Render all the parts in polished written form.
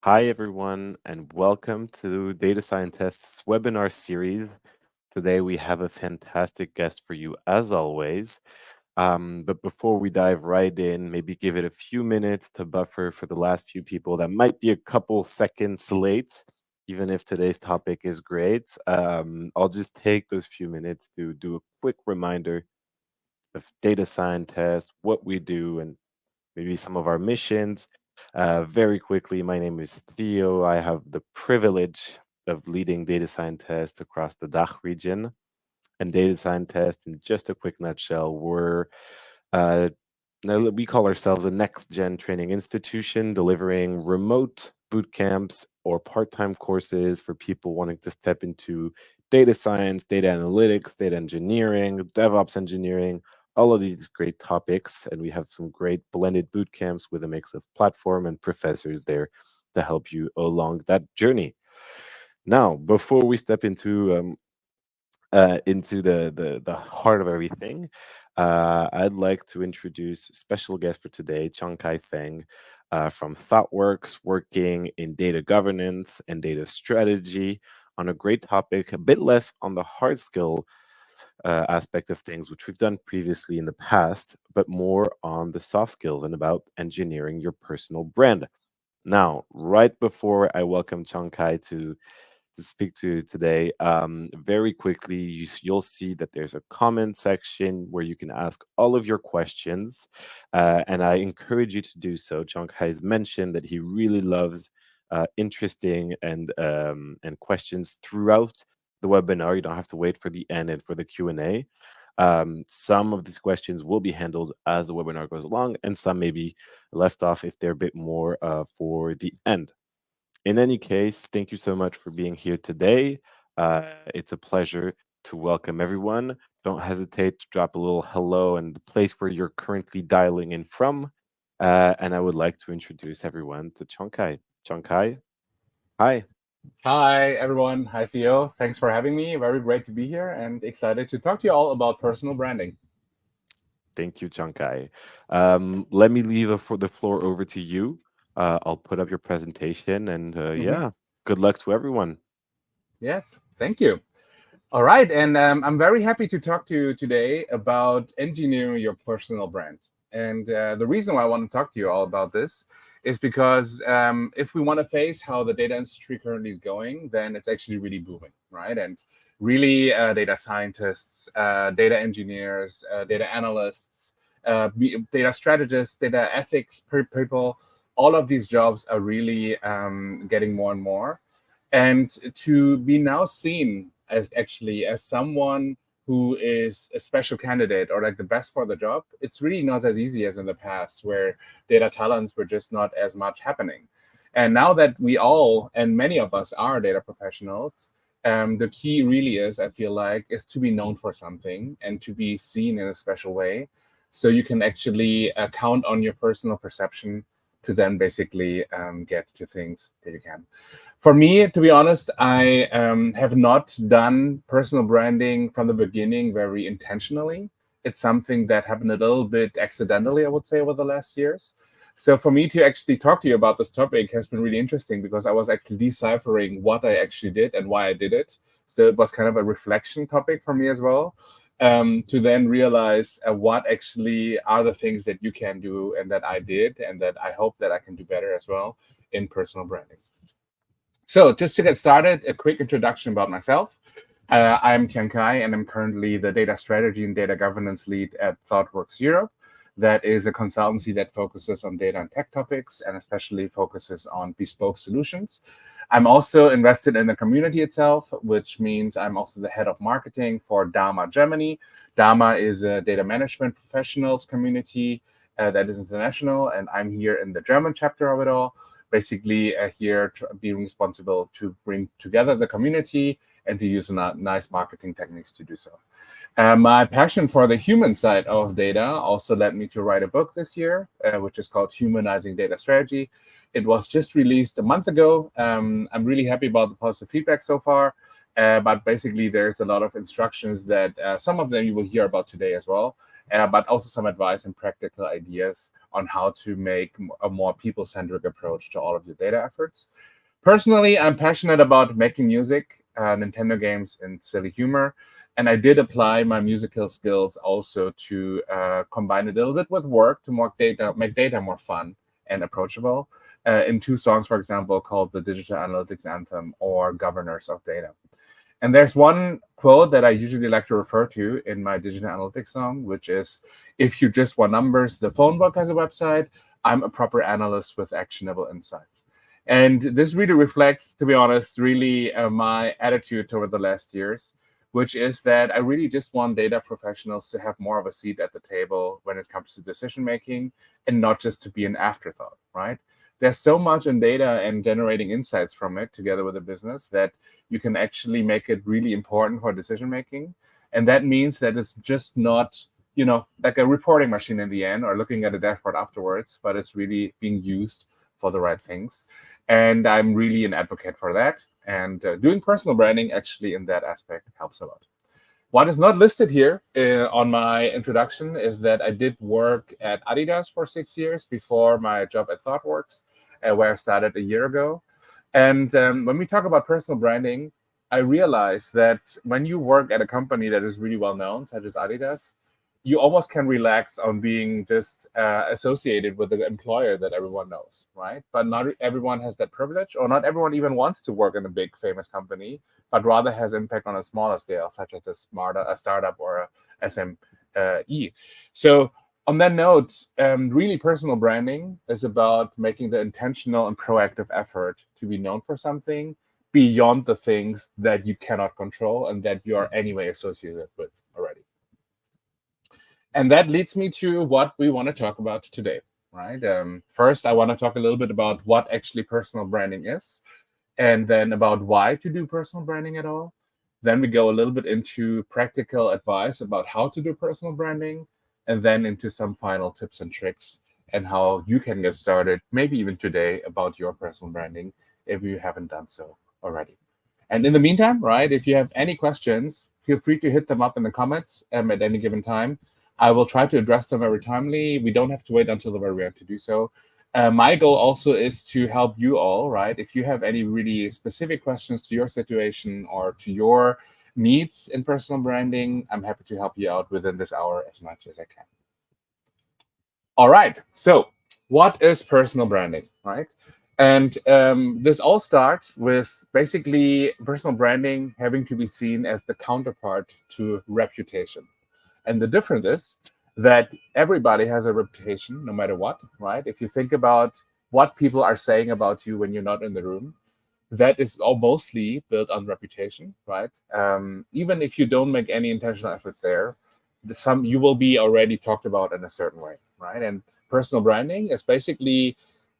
Hi, everyone, and welcome to Data Scientists webinar series. Today, we have a fantastic guest for you, as always. But before we dive right in, maybe give it a few minutes to buffer for the last few people that might be a couple seconds late, even if today's topic is great. I'll just take those few minutes to do a quick reminder of data scientists, what we do, and maybe some of our missions. Very quickly, my name is Theo. I have the privilege of leading data scientists across the DACH region. And data scientists, in just a quick nutshell, uh, we call ourselves a next gen training institution delivering remote boot camps or part time courses for people wanting to step into data science, data analytics, data engineering, DevOps engineering, all of these great topics. And we have some great blended boot camps with a mix of platform and professors there to help you along that journey. Now, before we step into the heart of everything, I'd like to introduce special guest for today, Chang Kai Feng, from ThoughtWorks, working in data governance and data strategy on a great topic, a bit less on the hard skill aspect of things, which we've done previously in the past, but more on the soft skills and about engineering your personal brand. Now, right before I welcome Chang Kai to speak to today. Very quickly, you'll see that there's a comment section where you can ask all of your questions, and I encourage you to do so. Chong has mentioned that he really loves interesting and questions throughout the webinar. You don't have to wait for the end and for the Q&A. Some of these questions will be handled as the webinar goes along, and some may be left off if they're a bit more for the end. In any case, thank you so much for being here today. It's a pleasure to welcome everyone. Don't hesitate to drop a little hello and the place where you're currently dialing in from. And I would like to introduce everyone to Chongkai. Chongkai, hi. Hi, everyone. Hi, Theo. Thanks for having me. Very great to be here and excited to talk to you all about personal branding. Thank you, Chongkai. Let me leave the floor over to you. I'll put up your presentation and hmm yeah, good luck to everyone. Yes, thank you. All right. And I'm very happy to talk to you today about engineering your personal brand. And the reason why I want to talk to you all about this is because if we want to face how the data industry currently is going, then it's actually really booming, right? And really, data scientists, data engineers, data analysts, data strategists, data ethics people, all of these jobs are really getting more and more. And to be now seen as actually as someone who is a special candidate or like the best for the job, it's really not as easy as in the past where data talents were just not as much happening. And now that we all and many of us are data professionals, the key really is, I feel like, is to be known for something and to be seen in a special way. So you can actually count on your personal perception to then basically get to things that you can. For me, to be honest, I have not done personal branding from the beginning very intentionally. It's something that happened a little bit accidentally, I would say, over the last years. So for me to actually talk to you about this topic has been really interesting because I was actually deciphering what I actually did and why I did it. So it was kind of a reflection topic for me as well, to then realize what actually are the things that you can do and that I did and that I hope that I can do better as well in personal branding. So just to get started, a quick introduction about myself. I'm Tian Kai, and I'm currently the data strategy and data governance lead at ThoughtWorks Europe. That is a consultancy that focuses on data and tech topics and especially focuses on bespoke solutions. I'm also invested in the community itself, which means I'm also the head of marketing for DAMA Germany. DAMA is a data management professionals community that is international, and I'm here in the German chapter of it all, basically here to being responsible to bring together the community and to use nice marketing techniques to do so. My passion for the human side of data also led me to write a book this year, which is called Humanizing Data Strategy. It was just released a month ago. I'm really happy about the positive feedback so far. But basically, there's a lot of instructions that some of them you will hear about today as well, but also some advice and practical ideas on how to make a more people-centric approach to all of your data efforts. Personally, I'm passionate about making music, Nintendo games, and silly humor. And I did apply my musical skills also to combine it a little bit with work to make data more fun and approachable in 2 songs, for example, called the Digital Analytics Anthem or Governors of Data. And there's one quote that I usually like to refer to in my digital analytics song, which is, if you just want numbers, the phone book has a website. I'm a proper analyst with actionable insights. And this really reflects, to be honest, really my attitude over the last years, which is that I really just want data professionals to have more of a seat at the table when it comes to decision making and not just to be an afterthought, right? There's so much in data and generating insights from it together with the business that you can actually make it really important for decision making. And that means that it's just not, like a reporting machine in the end or looking at a dashboard afterwards, but it's really being used for the right things. And I'm really an advocate for that. And doing personal branding actually in that aspect helps a lot. What is not listed here on my introduction is that I did work at Adidas for 6 years before my job at ThoughtWorks, where I started a year ago. And when we talk about personal branding, I realized that when you work at a company that is really well known, such as Adidas, you almost can relax on being just associated with the employer that everyone knows, right? But not everyone has that privilege, or not everyone even wants to work in a big famous company, but rather has impact on a smaller scale, such as a startup or a SME. So on that note, really personal branding is about making the intentional and proactive effort to be known for something beyond the things that you cannot control and that you are anyway associated with already. And that leads me to what we want to talk about today, right? First, I want to talk a little bit about what actually personal branding is, and then about why to do personal branding at all. Then we go a little bit into practical advice about how to do personal branding, and then into some final tips and tricks and how you can get started, maybe even today, about your personal branding if you haven't done so already. And in the meantime, right, if you have any questions, feel free to hit them up in the comments at any given time. I will try to address them very timely. We don't have to wait until the very end to do so. My goal also is to help you all, right? If you have any really specific questions to your situation or to your needs in personal branding, I'm happy to help you out within this hour as much as I can. All right. So what is personal branding, right? And this all starts with basically personal branding having to be seen as the counterpart to reputation. And the difference is that everybody has a reputation, no matter what, right? If you think about what people are saying about you when you're not in the room, that is all mostly built on reputation, right? Even if you don't make any intentional effort there, you will be already talked about in a certain way, right? And personal branding is basically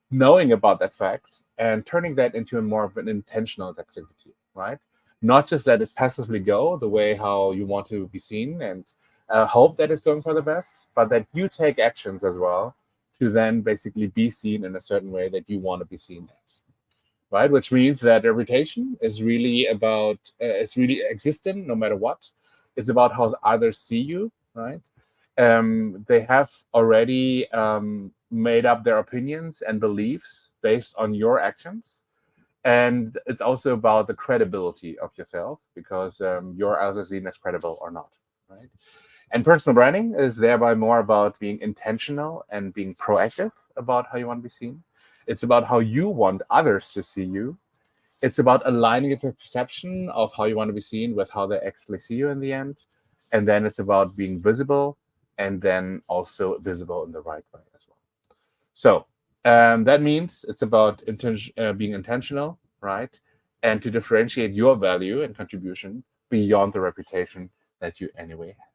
knowing about that fact and turning that into a more of an intentional activity, right? Not just let it passively go the way how you want to be seen and hope that it's going for the best, but that you take actions as well to then basically be seen in a certain way that you want to be seen as, right? Which means that reputation is really about, it's really existent no matter what. It's about how others see you, right? They have already made up their opinions and beliefs based on your actions. And it's also about the credibility of yourself, because you're also seen as credible or not, right? And personal branding is thereby more about being intentional and being proactive about how you want to be seen. It's about how you want others to see you. It's about aligning your perception of how you want to be seen with how they actually see you in the end. And then it's about being visible, and then also visible in the right way as well. So that means it's about being intentional, right? And to differentiate your value and contribution beyond the reputation that you anyway have.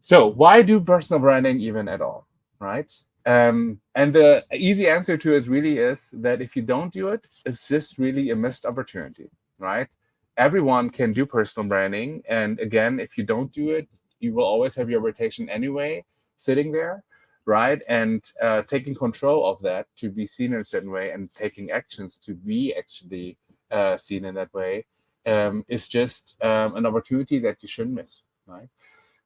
So why do personal branding even at all, right? And the easy answer to it really is that if you don't do it, it's just really a missed opportunity, right? Everyone can do personal branding. And again, if you don't do it, you will always have your reputation anyway sitting there, right? And taking control of that to be seen in a certain way and taking actions to be actually seen in that way is just an opportunity that you shouldn't miss, right?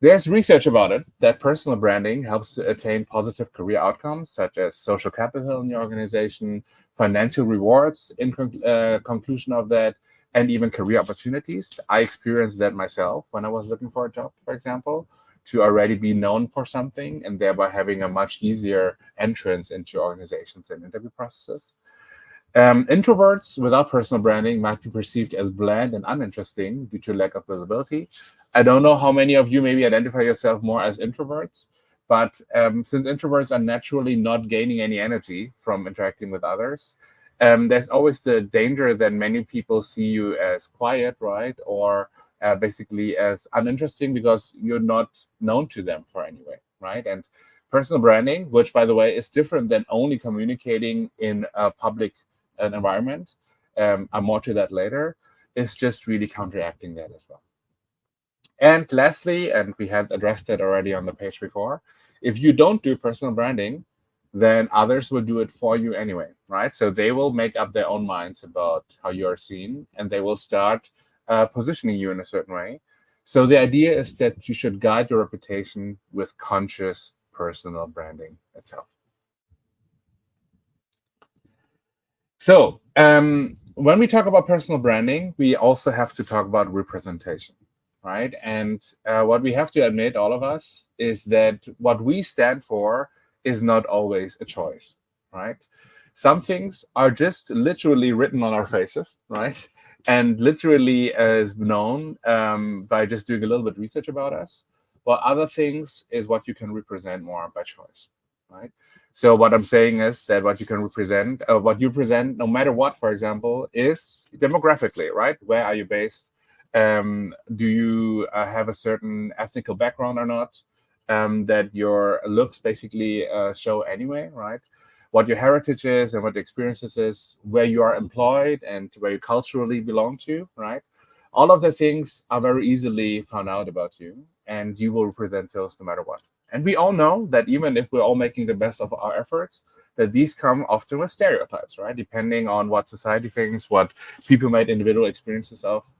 There's research about it that personal branding helps to attain positive career outcomes, such as social capital in your organization, financial rewards in conclusion of that, and even career opportunities. I experienced that myself when I was looking for a job, for example, to already be known for something and thereby having a much easier entrance into organizations and interview processes. Introverts without personal branding might be perceived as bland and uninteresting due to lack of visibility. I don't know how many of you maybe identify yourself more as introverts, but since introverts are naturally not gaining any energy from interacting with others, there's always the danger that many people see you as quiet, right? Or basically as uninteresting because you're not known to them for anyway, right? And personal branding, which by the way is different than only communicating in a public environment, I'm more to that later, is just really counteracting that as well. And lastly, and we had addressed that already on the page before, if you don't do personal branding, then others will do it for you anyway, right? So they will make up their own minds about how you're seen, and they will start positioning you in a certain way. So the idea is that you should guide your reputation with conscious personal branding itself. So when we talk about personal branding, we also have to talk about representation, right? And what we have to admit, all of us, is that what we stand for is not always a choice, right? Some things are just literally written on our faces, right? And literally as known by just doing a little bit of research about us. While other things is what you can represent more by choice, right? So what I'm saying is that what you can represent, what you present, no matter what, for example, is demographically, right? Where are you based? Do you have a certain ethnical background or not? That your looks basically show anyway, right? What your heritage is and what the experiences is, where you are employed and where you culturally belong to, right? All of the things are very easily found out about you, and you will represent those no matter what. And we all know that even if we're all making the best of our efforts, that these come often with stereotypes, right? Depending on what society thinks, what people made individual experiences of,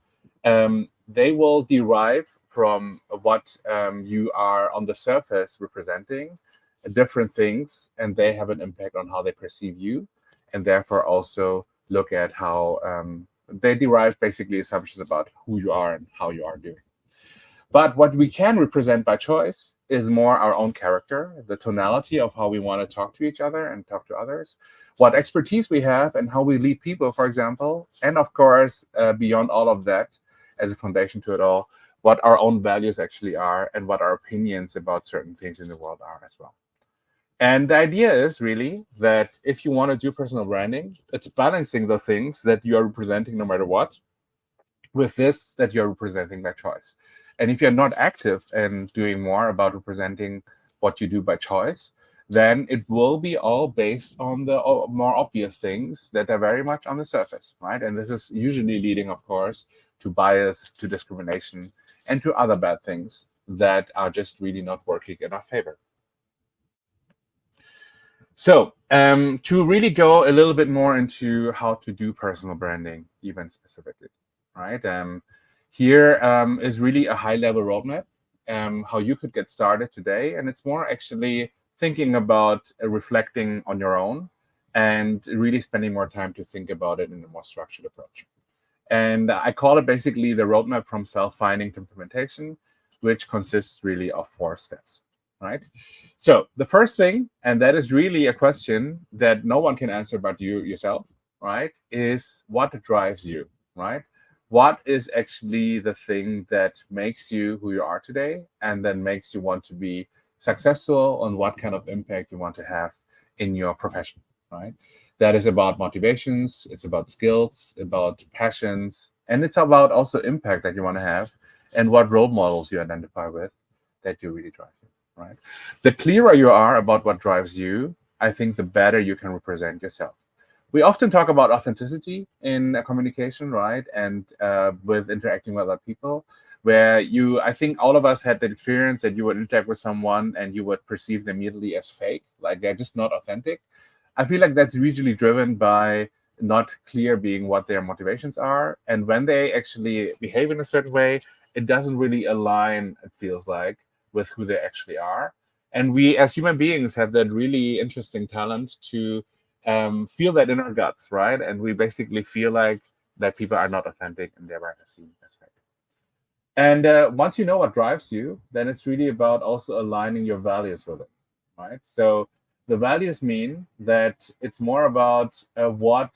they will derive from what you are on the surface representing different things, and they have an impact on how they perceive you, and therefore also look at how they derive basically assumptions about who you are and how you are doing. But what we can represent by choice is more our own character, the tonality of how we want to talk to each other and talk to others, what expertise we have and how we lead people, for example, and of course, beyond all of that, as a foundation to it all, what our own values actually are and what our opinions about certain things in the world are as well. And the idea is really that if you want to do personal branding, it's balancing the things that you are representing no matter what with this that you're representing by choice. And if you're not active and doing more about representing what you do by choice, then it will be all based on the more obvious things that are very much on the surface, right? And this is usually leading, of course, to bias, to discrimination, and to other bad things that are just really not working in our favor. So to really go a little bit more into how to do personal branding, even specifically, right? Here is really a high-level roadmap, how you could get started today. And it's more actually thinking about reflecting on your own and really spending more time to think about it in a more structured approach. And I call it basically the roadmap from self-finding to implementation, which consists really of 4 steps, right? So the first thing, and that is really a question that no one can answer but you yourself, right, is what drives you, right? What is actually the thing that makes you who you are today and then makes you want to be successful, and what kind of impact you want to have in your profession, right? That is about motivations, it's about skills, about passions, and it's about also impact that you want to have and what role models you identify with that you really drive you, right? The clearer you are about what drives you, I think the better you can represent yourself. We often talk about authenticity in communication, right? And with interacting with other people, where I think all of us had the experience that you would interact with someone and you would perceive them immediately as fake, like they're just not authentic. I feel like that's usually driven by not clear being what their motivations are. And when they actually behave in a certain way, it doesn't really align, it feels like, with who they actually are. And we, as human beings, have that really interesting talent to feel that in our guts, right? And we basically feel like that people are not authentic and thereby seen as fake. And once you know what drives you, then it's really about also aligning your values with it, right? So the values mean that it's more about what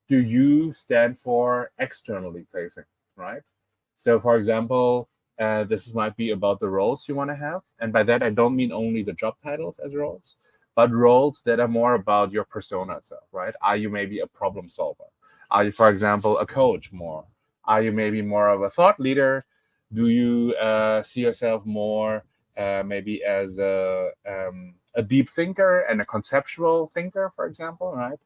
do you stand for externally facing, right? So, for example, this might be about the roles you want to have. And by that, I don't mean only the job titles as roles, but roles that are more about your persona itself, right? Are you maybe a problem solver? Are you, for example, a coach more? Are you maybe more of a thought leader? Do you see yourself more maybe as a deep thinker and a conceptual thinker, for example, right?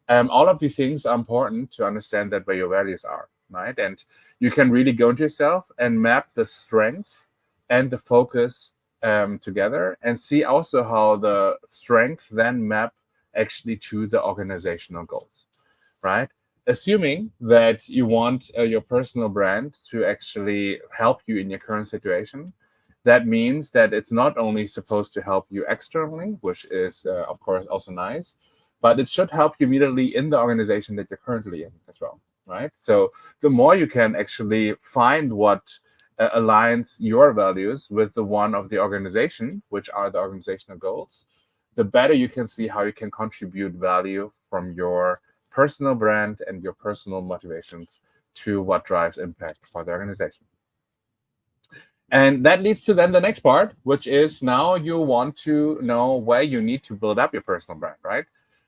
All of these things are important to understand that where your values are, right? And you can really go into yourself and map the strength and the focus together, and see also how the strength then map actually to the organizational goals, right? Assuming that you want your personal brand to actually help you in your current situation, that means that it's not only supposed to help you externally, which is, of course, also nice, but it should help you immediately in the organization that you're currently in as well, right? So the more you can actually find what aligns your values with the one of the organization, which are the organizational goals, the better you can see how you can contribute value from your personal brand and your personal motivations to what drives impact for the organization. And that leads to then the next part, which is now you want to know where you need to build up your personal brand, right?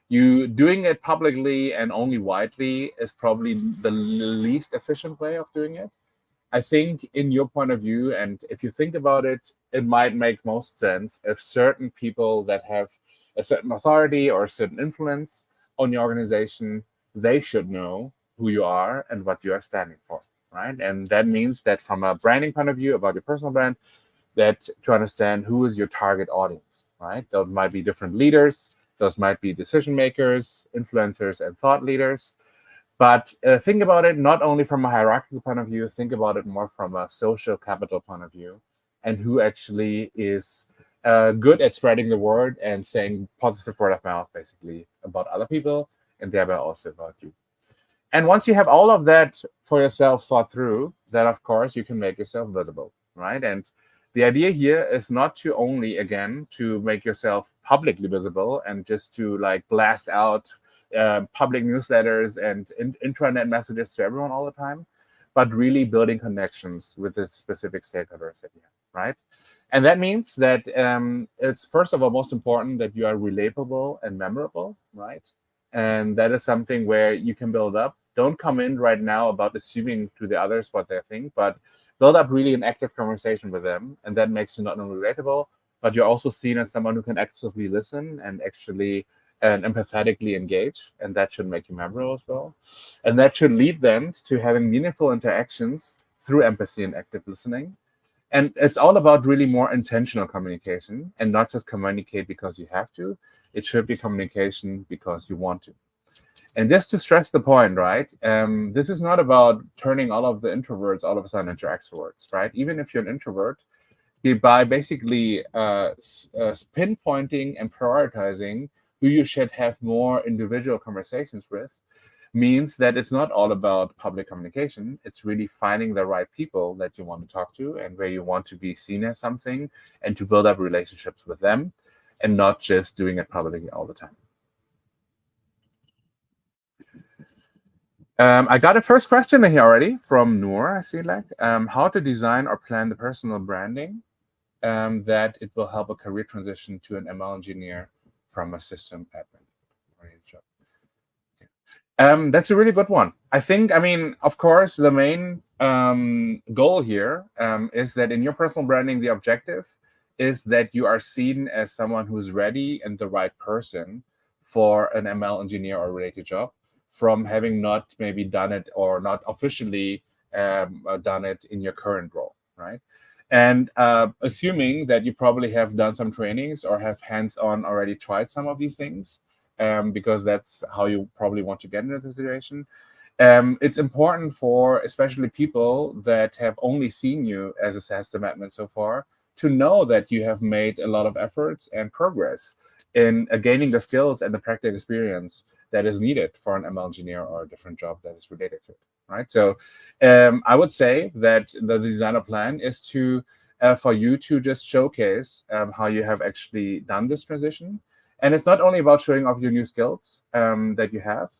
You doing it publicly and only widely is probably the least efficient way of doing it. I think in your point of view, and if you think about it, it might make most sense if certain people that have a certain authority or a certain influence on your organization, they should know who you are and what you are standing for, right? And that means that from a branding point of view about your personal brand, that to understand who is your target audience, right? Those might be different leaders, those might be decision makers, influencers, and thought leaders. But think about it not only from a hierarchical point of view, think about it more from a social capital point of view, and who actually is good at spreading the word and saying positive word of mouth, basically, about other people, and thereby also about you. And once you have all of that for yourself thought through, then of course you can make yourself visible, right? And the idea here is not to only, again, to make yourself publicly visible and just to like blast out public newsletters and intranet messages to everyone all the time, but really building connections with the specific stakeholders that you have, right? And that means that it's first of all most important that you are relatable and memorable, right? And that is something where you can build up. Don't come in right now about assuming to the others what they think, but build up really an active conversation with them. And that makes you not only relatable, but you're also seen as someone who can actively listen and actually and empathetically engage. And that should make you memorable as well. And that should lead then to having meaningful interactions through empathy and active listening. And it's all about really more intentional communication and not just communicate because you have to. It should be communication because you want to. And just to stress the point, right? This is not about turning all of the introverts all of a sudden into extroverts, right? Even if you're an introvert, by basically pinpointing and prioritizing who you should have more individual conversations with, means that it's not all about public communication. It's really finding the right people that you want to talk to and where you want to be seen as something and to build up relationships with them and not just doing it publicly all the time. I got a first question here already from Noor, I see like, how to design or plan the personal branding that it will help a career transition to an ML engineer from a system admin. That's a really good one. I think, I mean, of course, the main goal here is that in your personal branding, the objective is that you are seen as someone who's ready and the right person for an ML engineer or related job, from having not maybe done it or not officially done it in your current role, right? And assuming that you probably have done some trainings or have hands-on already tried some of these things, because that's how you probably want to get into the situation. It's important for especially people that have only seen you as a SaaS admin so far to know that you have made a lot of efforts and progress in gaining the skills and the practical experience that is needed for an ML engineer or a different job that is related to it, right? So I would say that the designer plan is to for you to just showcase how you have actually done this transition. And it's not only about showing off your new skills that you have,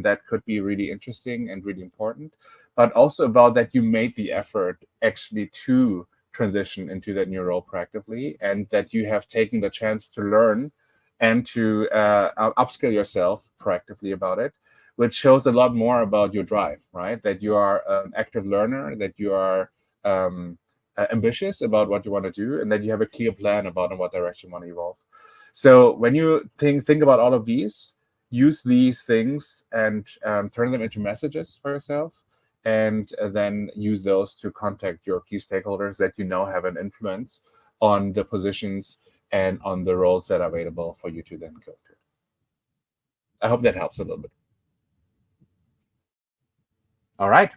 that could be really interesting and really important, but also about that you made the effort actually to transition into that new role proactively, and that you have taken the chance to learn and to upskill yourself proactively about it, which shows a lot more about your drive, right? That you are an active learner, that you are ambitious about what you want to do, and that you have a clear plan about in what direction you want to evolve. So when you think about all of these, use these things and turn them into messages for yourself, and then use those to contact your key stakeholders that you know have an influence on the positions and on the roles that are available for you to then go to. I hope that helps a little bit. All right.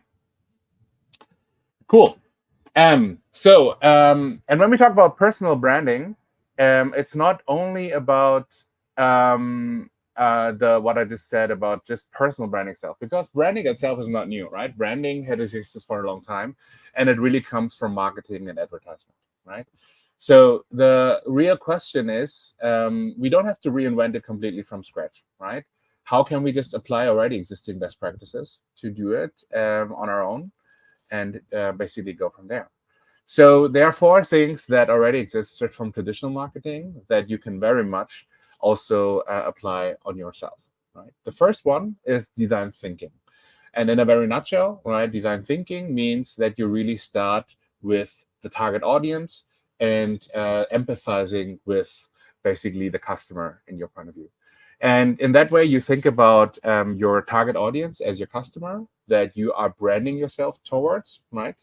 Cool. And when we talk about personal branding, it's not only about what I just said about just personal branding itself, because branding itself is not new, right? Branding had existed for a long time, and it really comes from marketing and advertisement, right? So the real question is, we don't have to reinvent it completely from scratch, right? How can we just apply already existing best practices to do it on our own, and basically go from there? So there are 4 things that already existed from traditional marketing that you can very much also apply on yourself, right? The first one is design thinking. And in a very nutshell, right, design thinking means that you really start with the target audience and empathizing with basically the customer in your point of view. And in that way, you think about your target audience as your customer that you are branding yourself towards, right?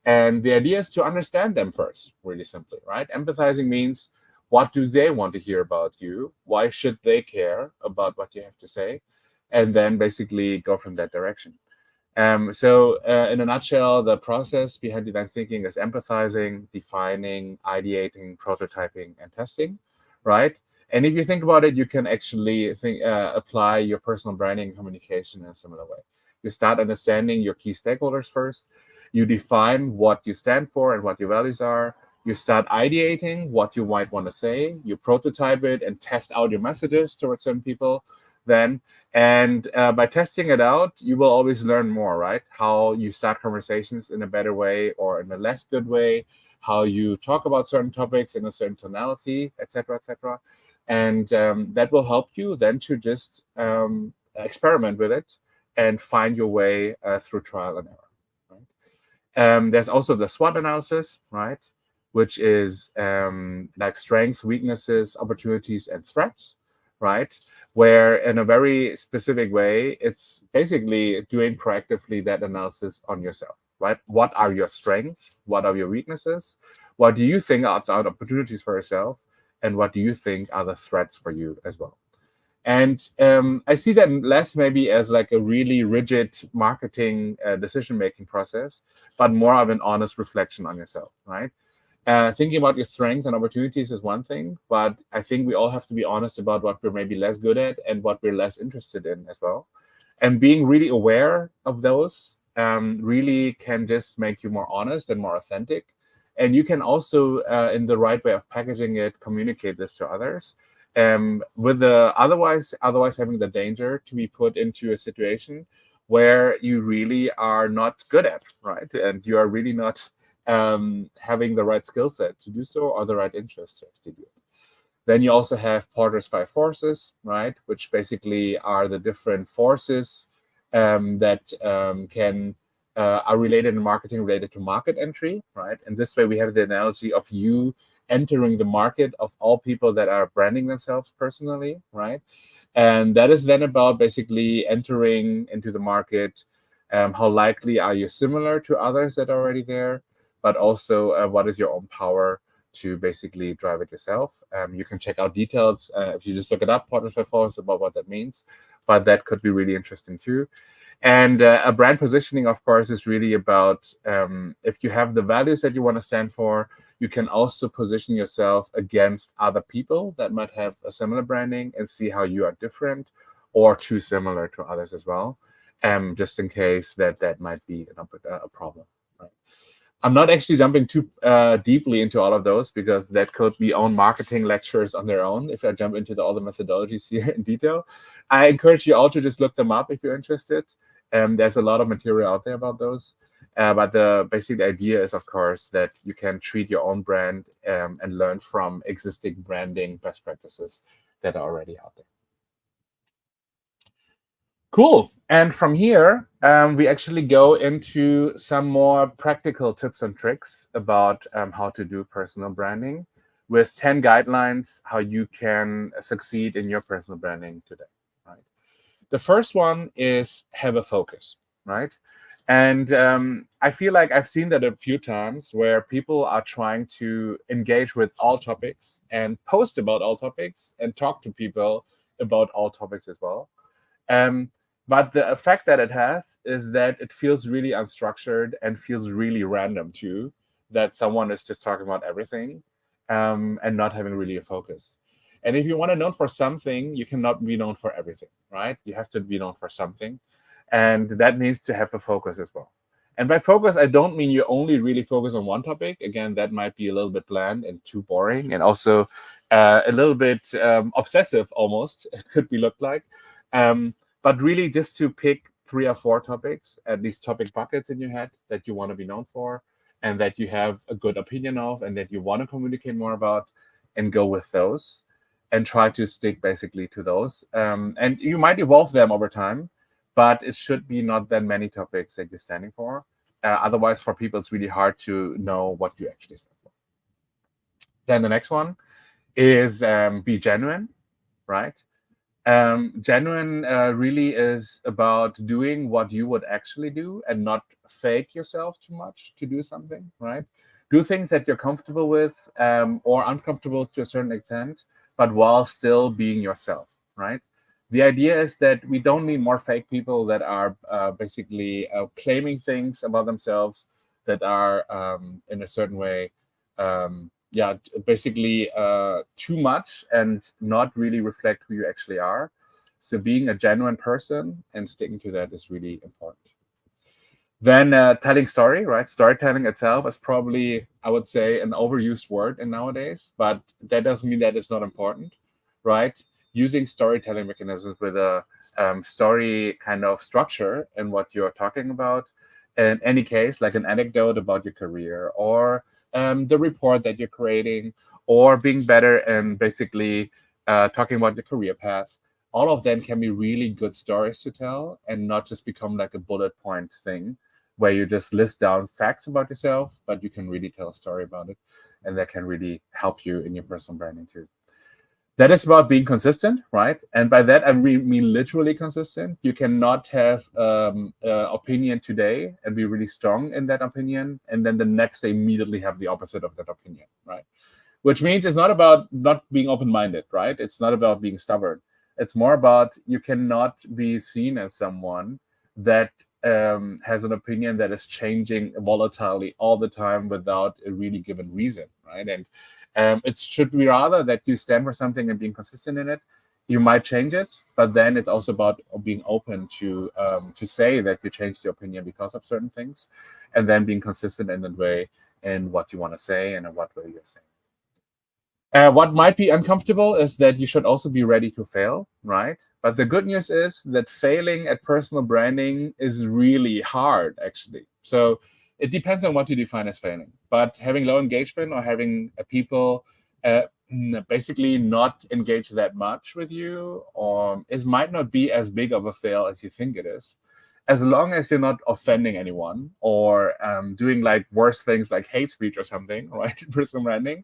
And the idea is to understand them first, really simply, right? Empathizing means, what do they want to hear about you? Why should they care about what you have to say? And then basically go from that direction. So in a nutshell, the process behind design thinking is empathizing, defining, ideating, prototyping, and testing, right? And if you think about it, you can actually apply your personal branding and communication in a similar way. You start understanding your key stakeholders first. You define what you stand for and what your values are. You start ideating what you might want to say. You prototype it and test out your messages towards certain people then. And by testing it out, you will always learn more, right? How you start conversations in a better way or in a less good way, how you talk about certain topics in a certain tonality, etc., etc. And that will help you then to just experiment with it and find your way through trial and error. There's also the SWOT analysis, right? Which is like strengths, weaknesses, opportunities, and threats, right? Where in a very specific way, it's basically doing proactively that analysis on yourself, right? What are your strengths? What are your weaknesses? What do you think are opportunities for yourself? And what do you think are the threats for you as well? And I see that less maybe as like a really rigid marketing decision-making process, but more of an honest reflection on yourself, right? Thinking about your strengths and opportunities is one thing, but I think we all have to be honest about what we're maybe less good at and what we're less interested in as well. And being really aware of those really can just make you more honest and more authentic. And you can also, in the right way of packaging it, communicate this to others. With the otherwise having the danger to be put into a situation where you really are not good at, right? And you are really not having the right skill set to do so or the right interest to do it. Then you also have Porter's 5 forces, right? Which basically are the different forces that are related in marketing, related to market entry, right? And this way we have the analogy of you entering the market of all people that are branding themselves personally, right? And that is then about basically entering into the market. How likely are you similar to others that are already there? But also what is your own power to basically drive it yourself. You can check out details if you just look it up, Portrait Performance, about what that means, but that could be really interesting too. And a brand positioning, of course, is really about if you have the values that you want to stand for, you can also position yourself against other people that might have a similar branding and see how you are different or too similar to others as well, just in case that might be a problem. Right? I'm not actually jumping too deeply into all of those because that could be own marketing lectures on their own if I jump into all the methodologies here in detail. I encourage you all to just look them up if you're interested. There's a lot of material out there about those. But the basic idea is, of course, that you can treat your own brand and learn from existing branding best practices that are already out there. Cool. And from here, we actually go into some more practical tips and tricks about how to do personal branding with 10 guidelines how you can succeed in your personal branding today. Right. The first one is have a focus, right? And I feel like I've seen that a few times where people are trying to engage with all topics and post about all topics and talk to people about all topics as well. But the effect that it has is that it feels really unstructured and feels really random too, that someone is just talking about everything and not having really a focus. And if you want to be known for something, you cannot be known for everything, right? You have to be known for something. And that needs to have a focus as well. And by focus, I don't mean you only really focus on one topic. Again, that might be a little bit bland and too boring, and also a little bit obsessive almost, it could be looked like. But really just to pick 3 or 4 topics, at least topic buckets in your head that you want to be known for and that you have a good opinion of and that you want to communicate more about, and go with those and try to stick basically to those. And you might evolve them over time, but it should be not that many topics that you're standing for. Otherwise, for people, it's really hard to know what you actually stand for. Then the next one is be genuine, right? Genuine really is about doing what you would actually do and not fake yourself too much to do something, right? Do things that you're comfortable with or uncomfortable to a certain extent, but while still being yourself, right? The idea is that we don't need more fake people that are basically claiming things about themselves that are in a certain way, basically too much and not really reflect who you actually are. So being a genuine person and sticking to that is really important. Then telling story, right? Storytelling itself is probably, I would say, an overused word in nowadays, but that doesn't mean that it's not important, right? Using storytelling mechanisms with a story kind of structure in what you're talking about. In any case, like an anecdote about your career or the report that you're creating, or being better and basically talking about your career path. All of them can be really good stories to tell and not just become like a bullet point thing where you just list down facts about yourself, but you can really tell a story about it. And that can really help you in your personal branding too. That is about being consistent, right? And by that, I mean literally consistent. You cannot have opinion today and be really strong in that opinion, and then the next day immediately have the opposite of that opinion, right? Which means it's not about not being open-minded, right? It's not about being stubborn. It's more about you cannot be seen as someone that has an opinion that is changing volatilely all the time without a really given reason, right? And it should be rather that you stand for something and being consistent in it. You might change it, but then it's also about being open to say that you changed your opinion because of certain things, and then being consistent in that way in what you want to say and in what way you're saying. What might be uncomfortable is that you should also be ready to fail, right? But the good news is that failing at personal branding is really hard, actually. So it depends on what you define as failing. But having low engagement or having people basically not engage that much with you, or it might not be as big of a fail as you think it is, as long as you're not offending anyone or doing like worse things like hate speech or something, right? Personal branding.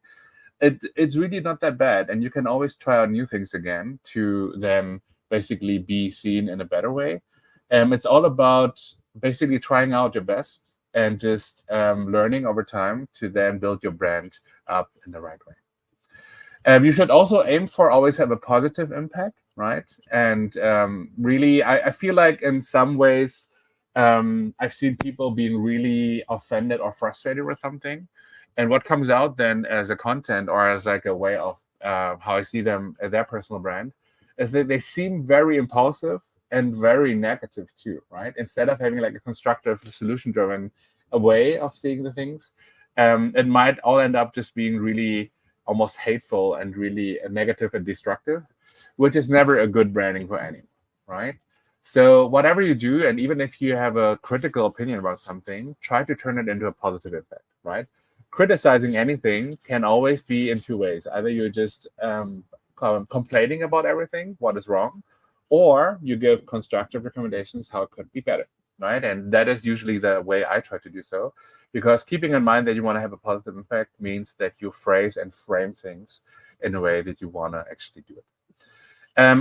It's really not that bad, and you can always try out new things again to then basically be seen in a better way. It's all about basically trying out your best and just learning over time to then build your brand up in the right way. You should also aim for always have a positive impact, right? And really, I feel like in some ways, I've seen people being really offended or frustrated with something. And what comes out then as a content or as like a way of how I see them, their personal brand, is that they seem very impulsive and very negative too, right? Instead of having like a constructive, solution-driven way of seeing the things, it might all end up just being really almost hateful and really negative and destructive, which is never a good branding for anyone, right? So whatever you do, and even if you have a critical opinion about something, try to turn it into a positive impact, right? Criticizing anything can always be in two ways. Either you're just complaining about everything, what is wrong, or you give constructive recommendations how it could be better, right? And that is usually the way I try to do so, because keeping in mind that you want to have a positive impact means that you phrase and frame things in a way that you want to actually do it.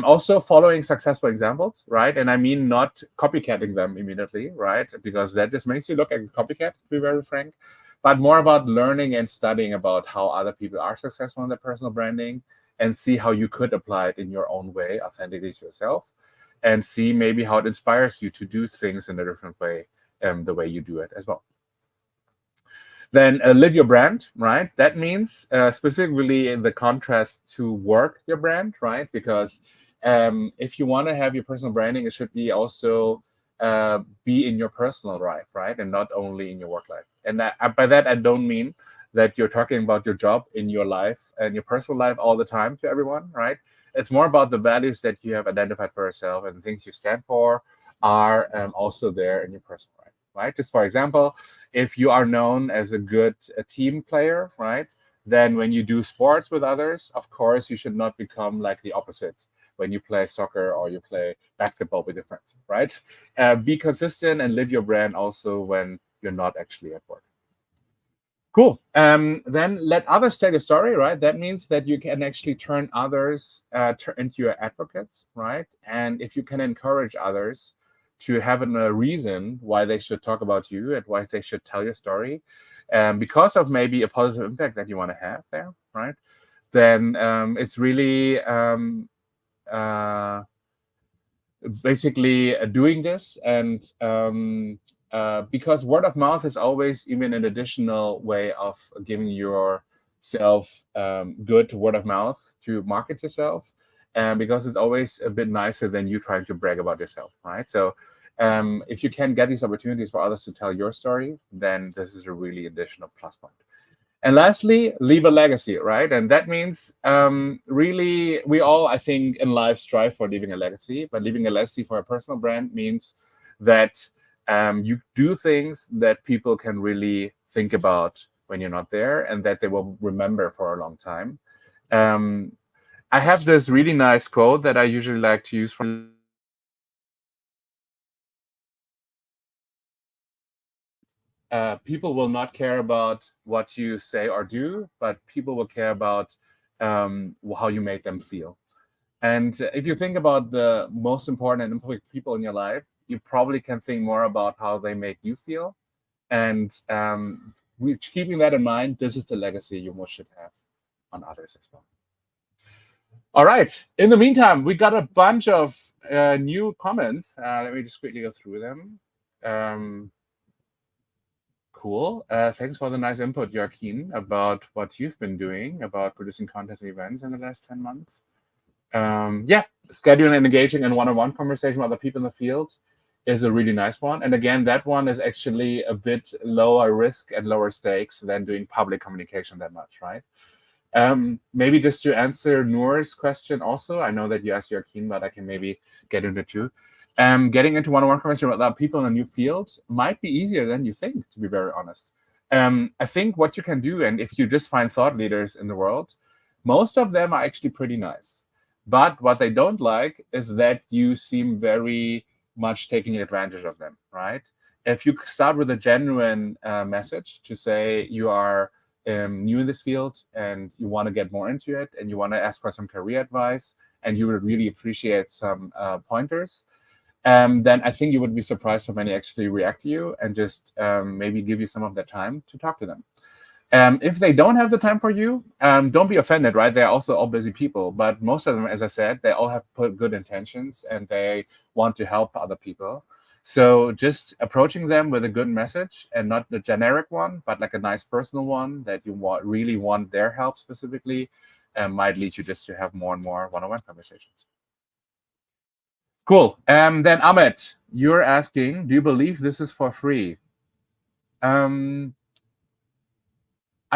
Also following successful examples, right? And I mean not copycatting them immediately, right? Because that just makes you look like a copycat, to be very frank, but more about learning and studying about how other people are successful in their personal branding and see how you could apply it in your own way, authentically to yourself, and see maybe how it inspires you to do things in a different way, the way you do it as well. Then live your brand, right? That means specifically in the contrast to work your brand, right? Because if you want to have your personal branding, it should be also be in your personal life, right? And not only in your work life. And by that, I don't mean that you're talking about your job in your life and your personal life all the time to everyone, right? It's more about the values that you have identified for yourself and the things you stand for are also there in your personal life, right? Just for example, if you are known as a good team player, right, then when you do sports with others, of course, you should not become like the opposite when you play soccer or you play basketball with your friends, right? Be consistent and live your brand also when you're not actually at work. Cool. Then let others tell your story, right? That means that you can actually turn others into your advocates, right? And if you can encourage others to have a reason why they should talk about you and why they should tell your story, because of maybe a positive impact that you want to have there, right? Then it's really basically doing this, and because word of mouth is always even an additional way of giving yourself good word of mouth to market yourself, because it's always a bit nicer than you trying to brag about yourself, right? So if you can get these opportunities for others to tell your story, then this is a really additional plus point. And lastly, leave a legacy, right? And that means really, we all, I think, in life strive for leaving a legacy. But leaving a legacy for a personal brand means that you do things that people can really think about when you're not there and that they will remember for a long time. I have this really nice quote that I usually like to use from people will not care about what you say or do, but people will care about how you make them feel. And if you think about the most important and important people in your life, you probably can think more about how they make you feel. And keeping that in mind, this is the legacy you most should have on others as well. All right. In the meantime, we got a bunch of new comments. Let me just quickly go through them. Cool. Thanks for the nice input, Joaquin, about what you've been doing about producing content and events in the last 10 months. Yeah, scheduling and engaging in one-on-one conversation with other people in the field is a really nice one. And again, that one is actually a bit lower risk and lower stakes than doing public communication that much, right? Maybe just to answer Noor's question also, I know that you asked Joaquin, but I can maybe get into it too. Getting into one-on-one conversation with other people in a new field might be easier than you think, to be very honest. I think what you can do, and if you just find thought leaders in the world, most of them are actually pretty nice. But what they don't like is that you seem very much taking advantage of them, right? If you start with a genuine message to say you are new in this field and you want to get more into it and you want to ask for some career advice and you would really appreciate some pointers, then I think you would be surprised how many actually react to you and just maybe give you some of their time to talk to them. If they don't have the time for you, don't be offended, right? They're also all busy people, but most of them, as I said, they all have put good intentions and they want to help other people. So just approaching them with a good message and not the generic one, but like a nice personal one that you really want their help specifically, might lead you just to have more and more one-on-one conversations. Cool. Then Ahmed, you're asking, do you believe this is for free? I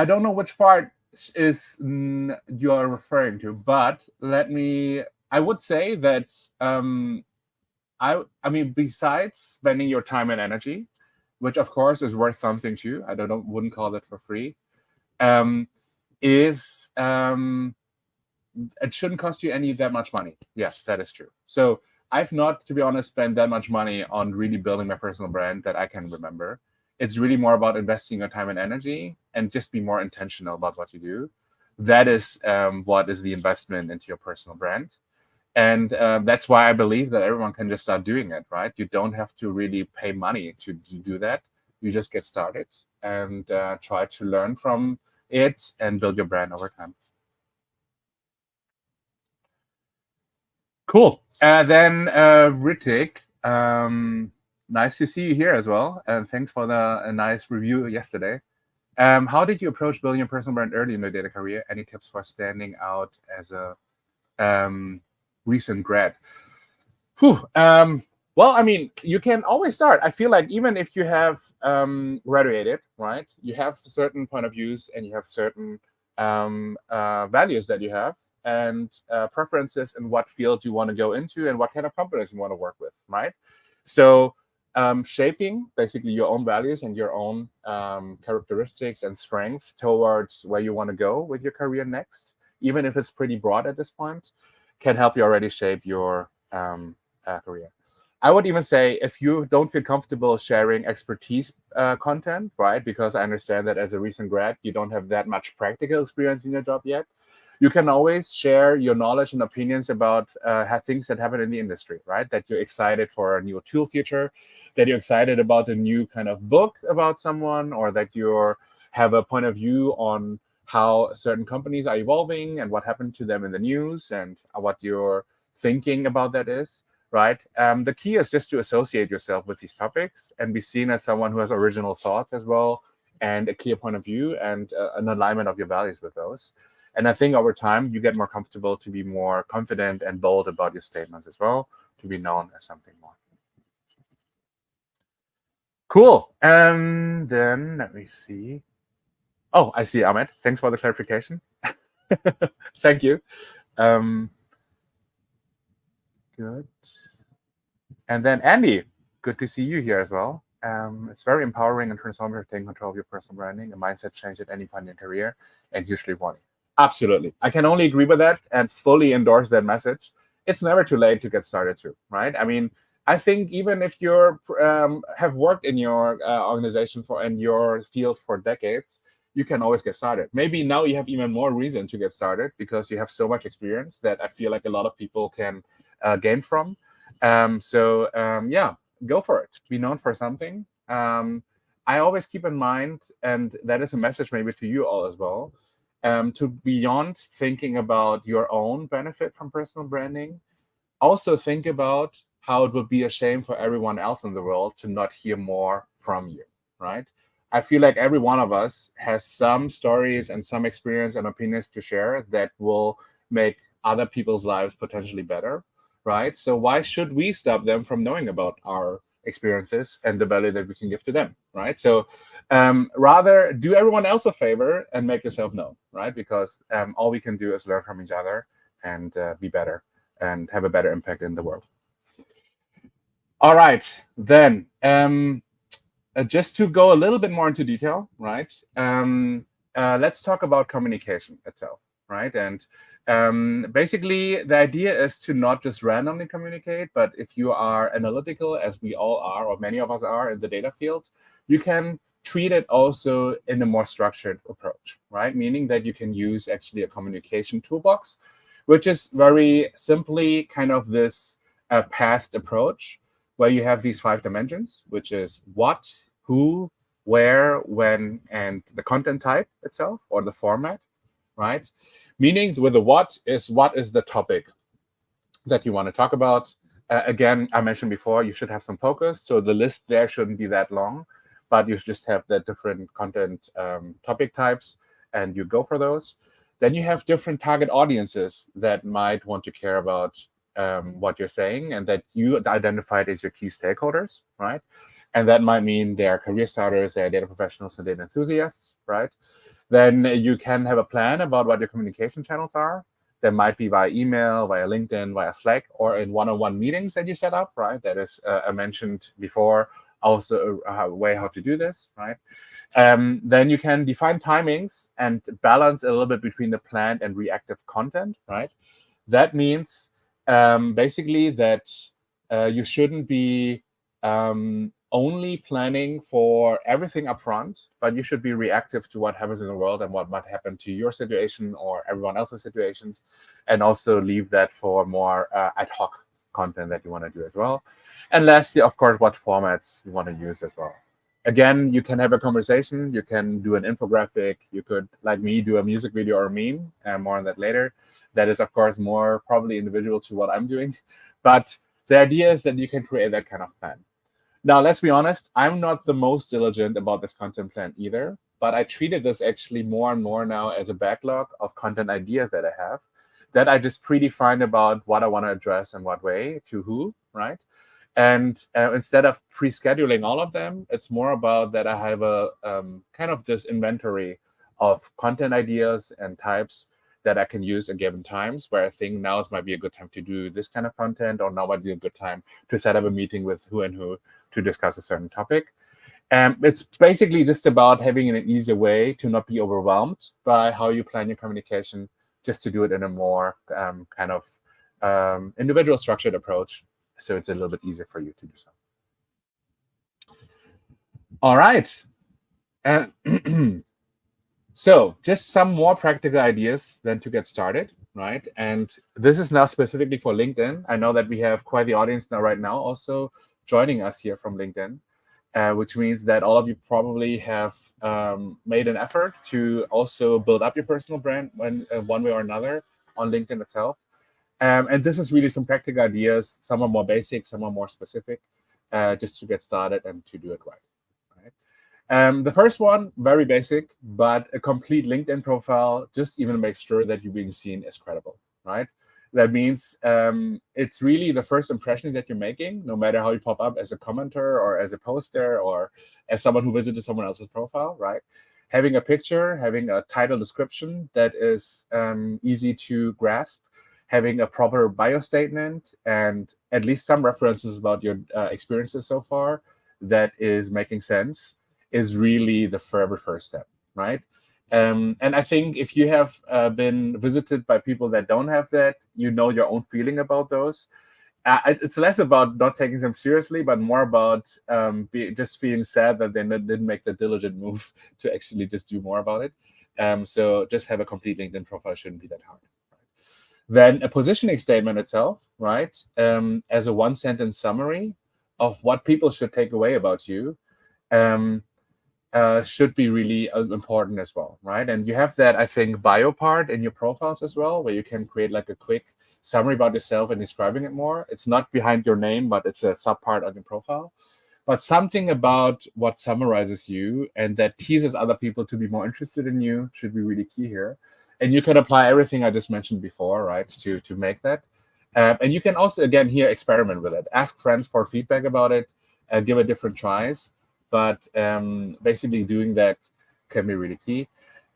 don't know which part is you're referring to, but I would say that I mean, besides spending your time and energy, which of course is worth something too, wouldn't call it for free, it shouldn't cost you that much money. Yes, that is true. So I've not, to be honest, spent that much money on really building my personal brand that I can remember. It's really more about investing your time and energy and just be more intentional about what you do. That is what is the investment into your personal brand. And that's why I believe that everyone can just start doing it, right? You don't have to really pay money to do that. You just get started and try to learn from it and build your brand over time. Cool. Then Ritik, nice to see you here as well. And thanks for the nice review yesterday. How did you approach building a personal brand early in your data career? Any tips for standing out as a recent grad? Well, I mean, you can always start. I feel like even if you have graduated, right, you have certain point of views and you have certain values that you have and preferences in what field you want to go into and what kind of companies you want to work with, right? So shaping basically your own values and your own characteristics and strength towards where you want to go with your career next, even if it's pretty broad at this point, can help you already shape your career. I would even say if you don't feel comfortable sharing expertise content, right? Because I understand that as a recent grad, you don't have that much practical experience in your job yet. You can always share your knowledge and opinions about things that happen in the industry, right? That you're excited for a new tool feature, that you're excited about a new kind of book about someone, or that you have a point of view on how certain companies are evolving and what happened to them in the news and what your thinking about that is, right? The key is just to associate yourself with these topics and be seen as someone who has original thoughts as well and a clear point of view and an alignment of your values with those. And I think over time, you get more comfortable to be more confident and bold about your statements as well, to be known as something more. Cool. And then let me see. Oh, I see, Ahmed. Thanks for the clarification. Thank you. Good. And then Andy, good to see you here as well. It's very empowering and transformative taking control of your personal branding, a mindset change at any point in your career, and usually wanting. Absolutely. I can only agree with that and fully endorse that message. It's never too late to get started too, right? I mean, I think even if you have worked in your organization and your field for decades, you can always get started. Maybe now you have even more reason to get started because you have so much experience that I feel like a lot of people can gain from. Yeah, go for it. Be known for something. I always keep in mind, and that is a message maybe to you all as well, to beyond thinking about your own benefit from personal branding, also think about how it would be a shame for everyone else in the world to not hear more from you, right? I feel like every one of us has some stories and some experience and opinions to share that will make other people's lives potentially better, right? So why should we stop them from knowing about our experiences and the value that we can give to them, right? So rather do everyone else a favor and make yourself known, right? Because all we can do is learn from each other and be better and have a better impact in the world. All right, then just to go a little bit more into detail, right? Let's talk about communication itself, right? And basically, the idea is to not just randomly communicate, but if you are analytical, as we all are, or many of us are in the data field, you can treat it also in a more structured approach, right? Meaning that you can use actually a communication toolbox, which is very simply kind of this pathed approach where you have these 5 dimensions, which is what, who, where, when, and the content type itself or the format, right? Meaning with the what is the topic that you want to talk about. Again, I mentioned before, you should have some focus. So the list there shouldn't be that long, but you just have the different content topic types and you go for those. Then you have different target audiences that might want to care about what you're saying and that you identified as your key stakeholders, right? And that might mean they are career starters, they are data professionals and data enthusiasts, right? Then you can have a plan about what your communication channels are. That might be via email, via LinkedIn, via Slack, or in one-on-one meetings that you set up, right? That is, I mentioned before, also a way how to do this, right? Then you can define timings and balance a little bit between the planned and reactive content, right? That means basically that you shouldn't be only planning for everything upfront, but you should be reactive to what happens in the world and what might happen to your situation or everyone else's situations, and also leave that for more ad hoc content that you want to do as well. And lastly, of course, what formats you want to use as well. Again, you can have a conversation, you can do an infographic, you could, like me, do a music video or a meme, and more on that later. That is, of course, more probably individual to what I'm doing. But the idea is that you can create that kind of plan. Now, let's be honest, I'm not the most diligent about this content plan either, but I treated this actually more and more now as a backlog of content ideas that I have, that I just predefine about what I want to address and what way to who, right? And instead of pre-scheduling all of them, it's more about that I have a kind of this inventory of content ideas and types that I can use at given times, where I think now might be a good time to do this kind of content, or now might be a good time to set up a meeting with who and who to discuss a certain topic. It's basically just about having an easier way to not be overwhelmed by how you plan your communication, just to do it in a more kind of individual structured approach, so it's a little bit easier for you to do so. All right. So just some more practical ideas then to get started, right? And this is now specifically for LinkedIn. I know that we have quite the audience now right now also joining us here from LinkedIn, which means that all of you probably have made an effort to also build up your personal brand one way or another on LinkedIn itself. And this is really some practical ideas. Some are more basic, some are more specific, just to get started and to do it right. The first one, very basic, but a complete LinkedIn profile just even makes sure that you're being seen as credible, right? That means it's really the first impression that you're making, no matter how you pop up as a commenter or as a poster or as someone who visited someone else's profile, right? Having a picture, having a title description that is easy to grasp, having a proper bio statement, and at least some references about your experiences so far that is making sense, is really the very first step, right? And I think if you have been visited by people that don't have that, you know your own feeling about those. It's less about not taking them seriously, but more about just feeling sad that they didn't make the diligent move to actually just do more about it. So just have a complete LinkedIn profile shouldn't be that hard. Then a positioning statement itself, right? As a one-sentence summary of what people should take away about you. Should be really important as well, right? And you have that, I think, bio part in your profiles as well, where you can create like a quick summary about yourself and describing it more. It's not behind your name, but it's a sub part on your profile. But something about what summarizes you and that teases other people to be more interested in you should be really key here. And you can apply everything I just mentioned before, right, to make that. And you can also, again, here, experiment with it. Ask friends for feedback about it, give it different tries. But basically doing that can be really key.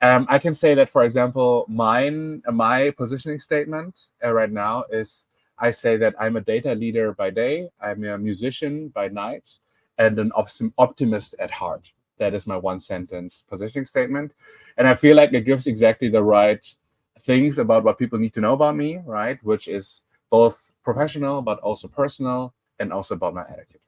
I can say that, for example, my positioning statement right now is, I say that I'm a data leader by day, I'm a musician by night, and an optimist at heart. That is my one-sentence positioning statement. And I feel like it gives exactly the right things about what people need to know about me, right? Which is both professional, but also personal, and also about my attitude.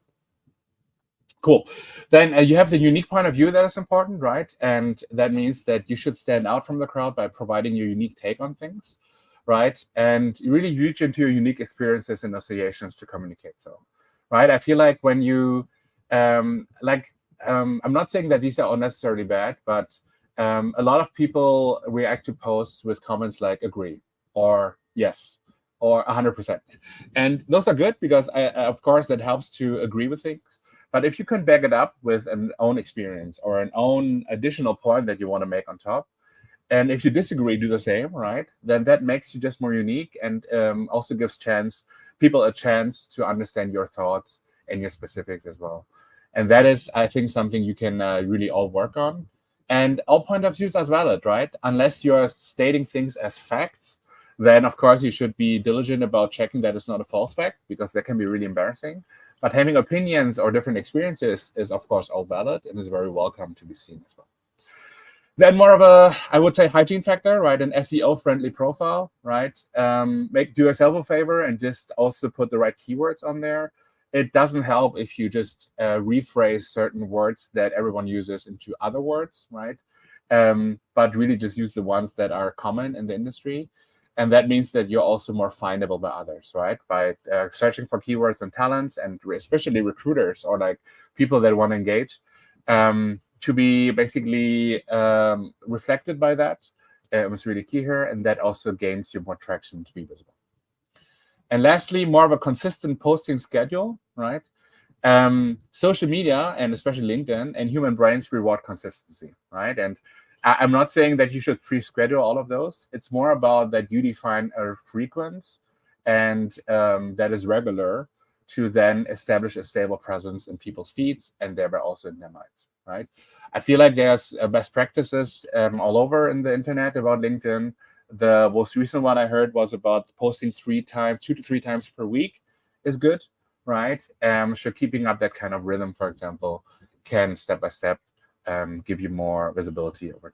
Cool. Then you have the unique point of view that is important, right? And that means that you should stand out from the crowd by providing your unique take on things, right? And really reach into your unique experiences and associations to communicate so. right? I feel like when you, I'm not saying that these are unnecessarily bad, but a lot of people react to posts with comments like agree or yes or 100%. And those are good because, of course, that helps to agree with things. But if you can back it up with an own experience or an own additional point that you want to make on top, and if you disagree, do the same, right? Then that makes you just more unique and also gives people a chance to understand your thoughts and your specifics as well. And that is, I think, something you can really all work on. And all point of views are valid, right? Unless you're stating things as facts, then of course you should be diligent about checking that it's not a false fact, because that can be really embarrassing. But having opinions or different experiences is, of course, all valid and is very welcome to be seen as well. Then more of a, I would say, hygiene factor, right? An SEO-friendly profile, right? Do yourself a favor and just also put the right keywords on there. It doesn't help if you just rephrase certain words that everyone uses into other words, right? But really just use the ones that are common in the industry. And that means that you're also more findable by others, right? By searching for keywords and talents, and especially recruiters or like people that want to engage, to be basically reflected by that was really key here. And that also gains you more traction to be visible. And lastly, more of a consistent posting schedule, right? Social media, and especially LinkedIn and human brains, reward consistency, right? And I'm not saying that you should pre-schedule all of those. It's more about that you define a frequency and that is regular to then establish a stable presence in people's feeds and thereby also in their minds, right? I feel like there's best practices all over in the internet about LinkedIn. The most recent one I heard was about posting 2 to 3 times per week is good, right? So keeping up that kind of rhythm, for example, can step by step give you more visibility over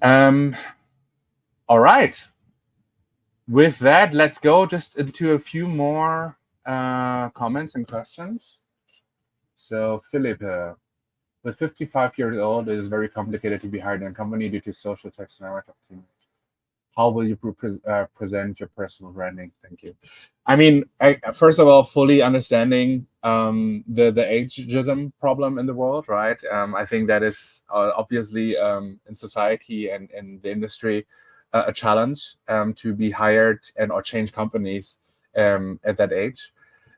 time. All right. With that, let's go just into a few more comments and questions. So Philip, with 55 years old, it is very complicated to be hired in a company due to social text and network opportunities. How will you present your personal branding? Thank you. I mean, first of all, fully understanding the ageism problem in the world, right? I think that is obviously in society and in the industry a challenge to be hired or change companies at that age.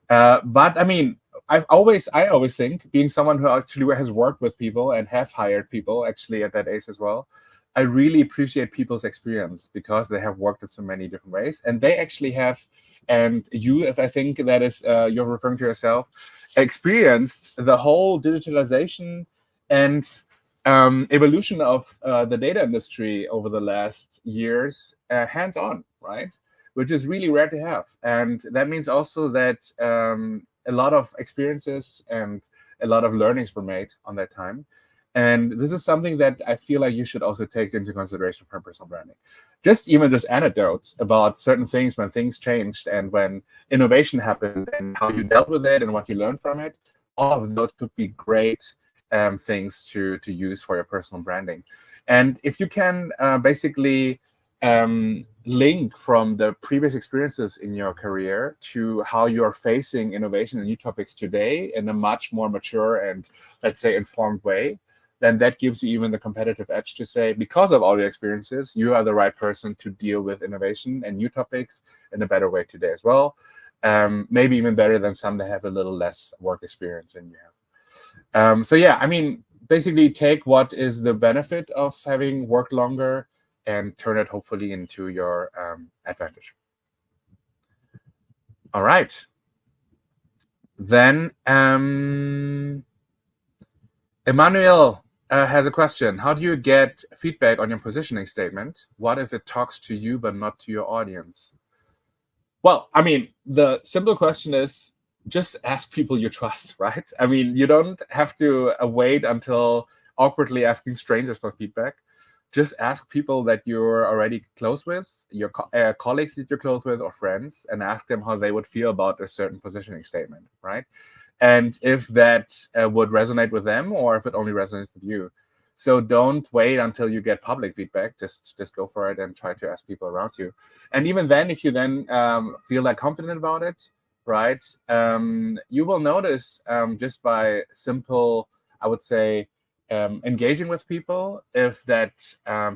But I mean, I always think, being someone who actually has worked with people and have hired people actually at that age as well, I really appreciate people's experience because they have worked in so many different ways, and they actually have. And you, if I think that is you're referring to yourself, experienced the whole digitalization and evolution of the data industry over the last years, hands-on, right? Which is really rare to have. And that means also that a lot of experiences and a lot of learnings were made on that time. And this is something that I feel like you should also take into consideration for personal branding. Just anecdotes about certain things when things changed and when innovation happened and how you dealt with it and what you learned from it. All of those could be great things to use for your personal branding. And if you can basically link from the previous experiences in your career to how you are facing innovation and new topics today in a much more mature and, let's say, informed way, then that gives you even the competitive edge to say, because of all your experiences, you are the right person to deal with innovation and new topics in a better way today as well. Maybe even better than some that have a little less work experience than you have. So yeah, I mean, basically take what is the benefit of having worked longer and turn it hopefully into your advantage. All right. Then Emmanuel has a question. How do you get feedback on your positioning statement? What if it talks to you but not to your audience? Well, I mean, the simple question is just ask people you trust, right? I mean, you don't have to wait until awkwardly asking strangers for feedback. Just ask people that you're already close with, your colleagues that you're close with, or friends, and ask them how they would feel about a certain positioning statement, right? And if that would resonate with them, or if it only resonates with you. So don't wait until you get public feedback. Just go for it and try to ask people around you. And even then, if you then feel like confident about it, right, you will notice just by simple, I would say, engaging with people, if that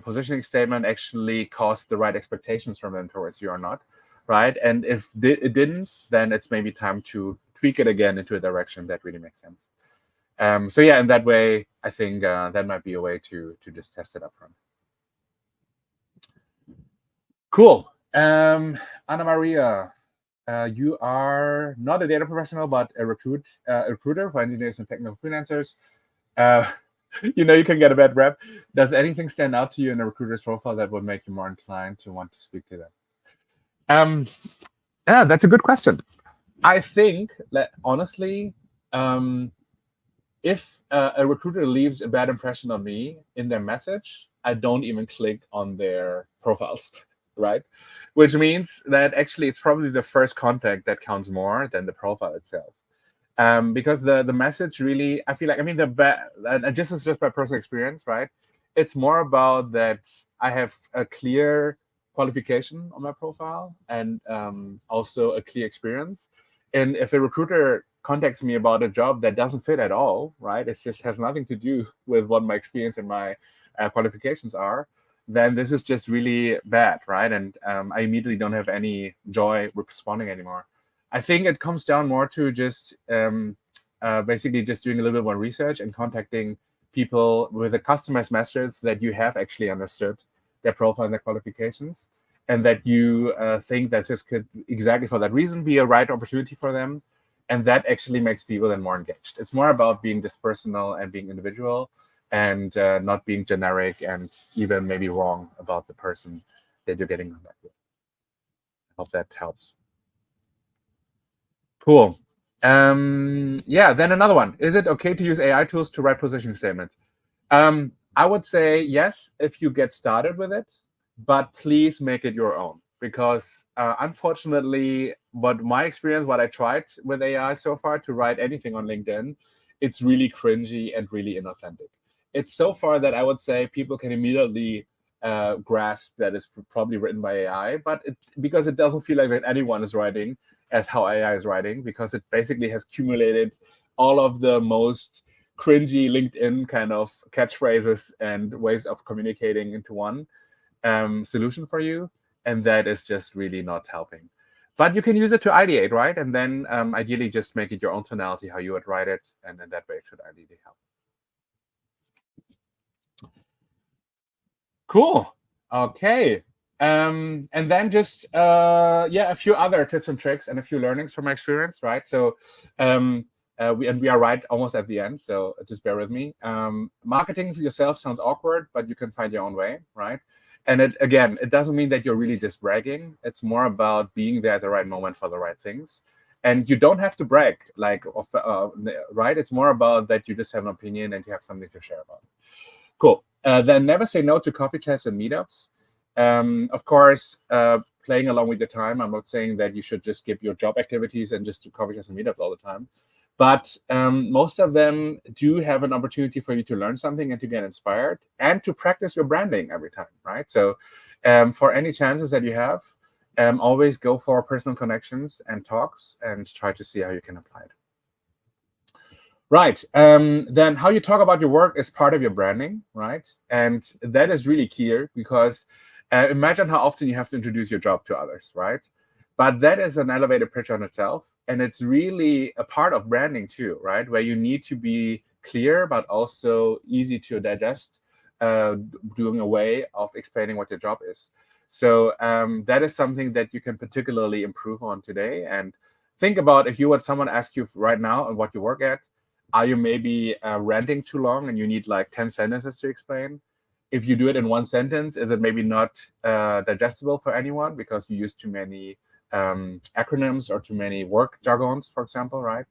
positioning statement actually caused the right expectations from them towards you or not, right? And if it didn't, then it's maybe time to tweak it again into a direction that really makes sense. So yeah, in that way, I think that might be a way to just test it up front. Cool. Anna Maria, you are not a data professional, but a recruiter for engineers and technical freelancers. You know, you can get a bad rep. Does anything stand out to you in a recruiter's profile that would make you more inclined to want to speak to them? Yeah, that's a good question. I think that honestly, if a recruiter leaves a bad impression on me in their message, I don't even click on their profiles, right? Which means that actually it's probably the first contact that counts more than the profile itself. Because the message really, I feel like, I mean, and this is just by personal experience, right? It's more about that I have a clear qualification on my profile and also a clear experience. And if a recruiter contacts me about a job that doesn't fit at all, right? It just has nothing to do with what my experience and my qualifications are, then this is just really bad, right? And I immediately don't have any joy responding anymore. I think it comes down more to just basically just doing a little bit more research and contacting people with a customized message that you have actually understood their profile and their qualifications, and that you think that this could, exactly for that reason, be a right opportunity for them. And that actually makes people then more engaged. It's more about being dispersonal and being individual, and not being generic and even maybe wrong about the person that you're getting contact with. I hope that helps. Cool. Yeah, then another one. Is it okay to use AI tools to write positioning statements? I would say yes, if you get started with it, but please make it your own. Because unfortunately, my experience, what I tried with AI so far to write anything on LinkedIn, it's really cringy and really inauthentic. It's so far that I would say people can immediately grasp that it's probably written by AI, but because it doesn't feel like that anyone is writing as how AI is writing, because it basically has accumulated all of the most cringy LinkedIn kind of catchphrases and ways of communicating into one solution for you. And that is just really not helping. But you can use it to ideate, right? And then ideally just make it your own tonality, how you would write it. And in that way, it should ideally help. Cool. Okay. And then just, yeah, a few other tips and tricks and a few learnings from my experience, right? So we are right almost at the end, so just bear with me. Marketing for yourself sounds awkward, but you can find your own way, right? And it doesn't mean that you're really just bragging. It's more about being there at the right moment for the right things. And you don't have to brag, like, right? It's more about that you just have an opinion and you have something to share about. Cool. Then never say no to coffee chats and meetups. Of course, playing along with your time. I'm not saying that you should just skip your job activities and just do coffee chats and meetups all the time. But most of them do have an opportunity for you to learn something and to get inspired and to practice your branding every time, right? So for any chances that you have, always go for personal connections and talks and try to see how you can apply it. Right. Then how you talk about your work is part of your branding, right? And that is really clear because imagine how often you have to introduce your job to others, right? But that is an elevator pitch on itself. And it's really a part of branding too, right? Where you need to be clear, but also easy to digest, doing a way of explaining what your job is. So that is something that you can particularly improve on today. And think about if you want someone ask you right now on what you work at, are you maybe ranting too long and you need like 10 sentences to explain? If you do it in one sentence, is it maybe not digestible for anyone because you use too many acronyms or too many work jargons, for example, right?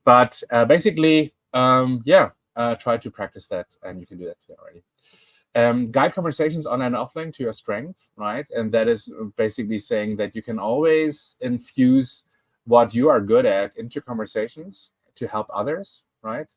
But basically, yeah, try to practice that, and you can do that already. Guide conversations online and offline to your strength, right? And that is basically saying that you can always infuse what you are good at into conversations to help others, right?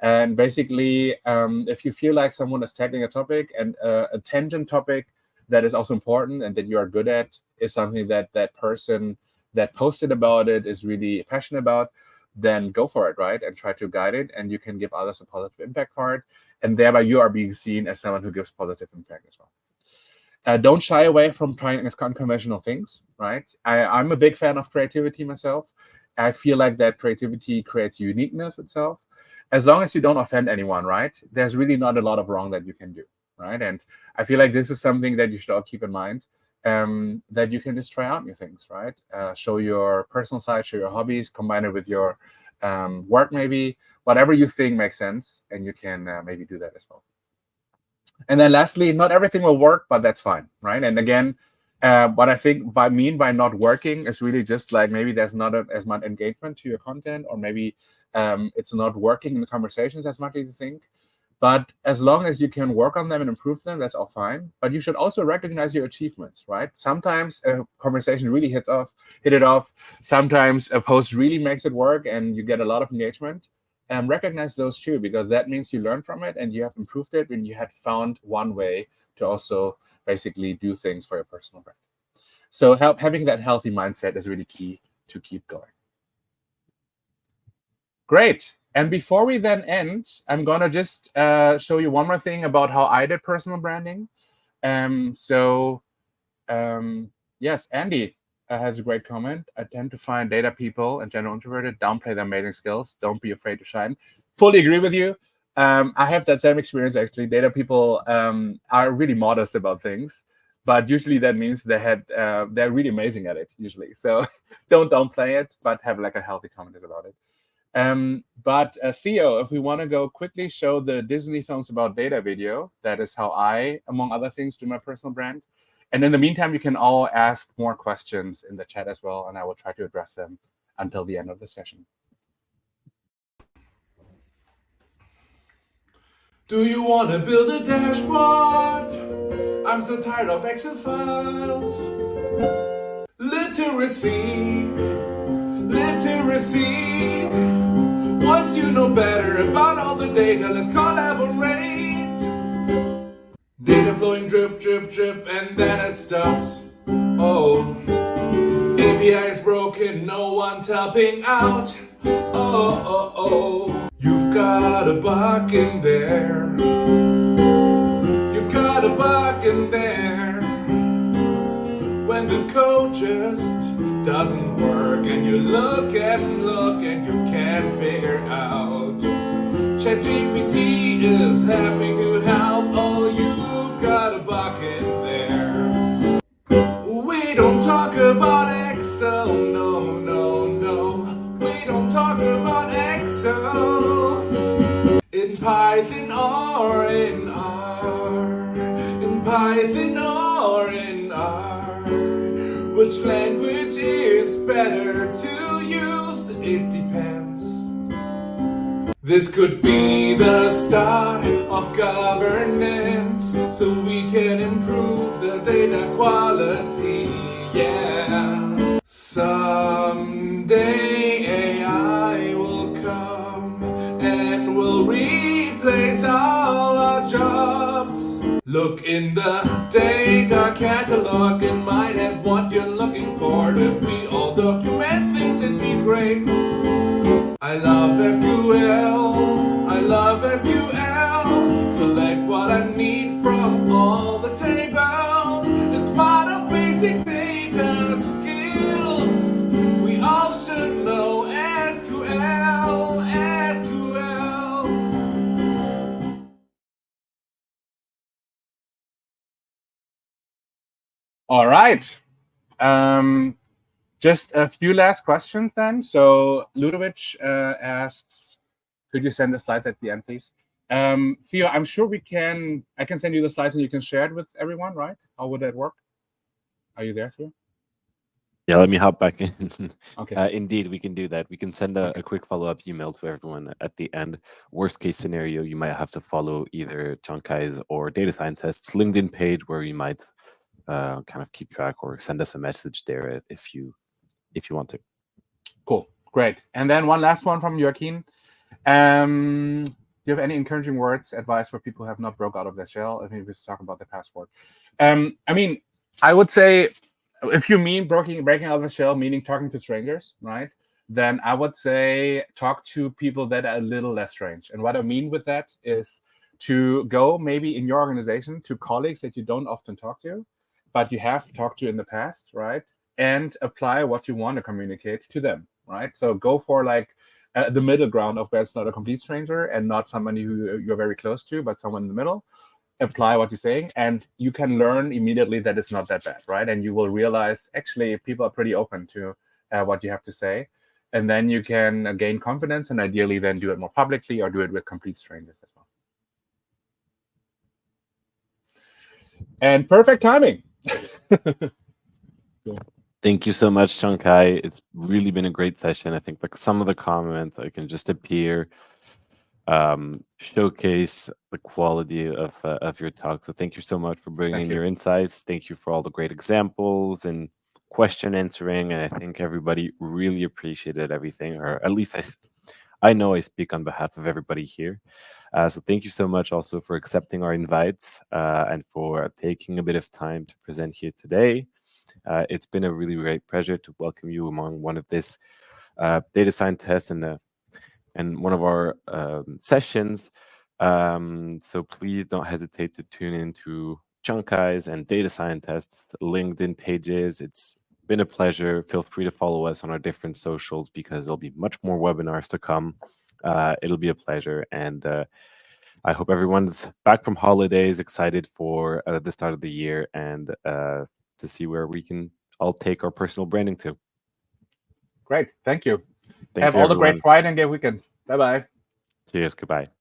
And basically, if you feel like someone is tackling a topic and a tangent topic that is also important and that you are good at is something that that person that posted about it is really passionate about, then go for it, right? And try to guide it, and you can give others a positive impact for it. And thereby you are being seen as someone who gives positive impact as well. Don't shy away from trying unconventional things, right? I'm a big fan of creativity myself. I feel like that creativity creates uniqueness itself. As long as you don't offend anyone, right? There's really not a lot of wrong that you can do, right? And I feel like this is something that you should all keep in mind, that you can just try out new things, right? Show your personal side, show your hobbies, combine it with your work, maybe. Whatever you think makes sense, and you can maybe do that as well. And then lastly, not everything will work, but that's fine, right? And again, what I think by not working is really just like maybe there's not as much engagement to your content, or maybe it's not working in the conversations as much as you think. But as long as you can work on them and improve them, that's all fine. But you should also recognize your achievements, right? Sometimes a conversation really hit it off. Sometimes a post really makes it work and you get a lot of engagement. And recognize those too, because that means you learn from it and you have improved it and you had found one way to also basically do things for your personal brand. So having that healthy mindset is really key to keep going. Great. And before we then end, I'm going to just show you one more thing about how I did personal branding. Yes, Andy has a great comment. I tend to find data people and general introverted downplay their amazing skills. Don't be afraid to shine. Fully agree with you. I have that same experience, actually. Data people are really modest about things, but usually that means they're really amazing at it, usually. So don't downplay it, but have like a healthy comment about it. But Theo, if we want to go quickly show the Disney Films About Data video, that is how I, among other things, do my personal brand. And in the meantime, you can all ask more questions in the chat as well, and I will try to address them until the end of the session. Do you want to build a dashboard? I'm so tired of Excel files. Literacy. Once you know better about all the data, let's collaborate. Data flowing drip, drip, drip, and then it stops. Oh, API is broken, no one's helping out. Oh, you've got a bug in there. You've got a bug in there. When the code just doesn't work, and you look and you can't figure out. ChatGPT is happy to help. Oh, you've got a bucket there. We don't talk about Excel, no. We don't talk about Excel. In Python or in R. In Python or in R. Which language is better to use? It depends. This could be the start of governance, so we can improve the data quality, yeah. Someday AI will come and will replace all our jobs. Look in the data catalog, it might have what you're looking for. If we all document things, it'd be great. I love SQL. Select what I need from all the tables. It's part of basic data skills. We all should know SQL. All right. Just a few last questions then. So Ludovic asks, could you send the slides at the end, please? Theo, I'm sure I can send you the slides and you can share it with everyone, right? How would that work? Are you there, Theo? Yeah, let me hop back in. Okay. Indeed, we can do that. We can send a quick follow-up email to everyone at the end. Worst case scenario, you might have to follow either Chankai's or Data Scientist's LinkedIn page, where you might kind of keep track, or send us a message there if you want to. Cool, great. And then one last one from Joaquin. you have any encouraging words, advice for people who have not broke out of their shell? I think we talk about their passport. I mean, I would say, if you mean breaking out of the shell, meaning talking to strangers, right? Then I would say talk to people that are a little less strange. And what I mean with that is to go maybe in your organization to colleagues that you don't often talk to, but you have talked to in the past, right? And apply what you want to communicate to them, right? So go for like the middle ground of where it's not a complete stranger and not somebody who you're very close to, but someone in the middle. Apply what you're saying, and you can learn immediately that it's not that bad, right? And you will realize actually people are pretty open to what you have to say. And then you can gain confidence and ideally then do it more publicly or do it with complete strangers as well. And perfect timing. Thank you so much, Changkai. It's really been a great session. I think like some of the comments I can just appear showcase the quality of your talk. So thank you so much for bringing your insights. Thank you for all the great examples and question answering. And I think everybody really appreciated everything, or at least I know I speak on behalf of everybody here. So thank you so much also for accepting our invites and for taking a bit of time to present here today. It's been a really great pleasure to welcome you among one of this data scientists and one of our sessions. So please don't hesitate to tune into Changkai's and data scientists LinkedIn pages. It's been a pleasure. Feel free to follow us on our different socials because there'll be much more webinars to come. It'll be a pleasure. And I hope everyone's back from holidays, excited for the start of the year and to see where we can all take our personal branding to. Great. Thank you. Thank Have you, all the everyone. great Friday and great weekend. Bye-bye. Cheers. Goodbye.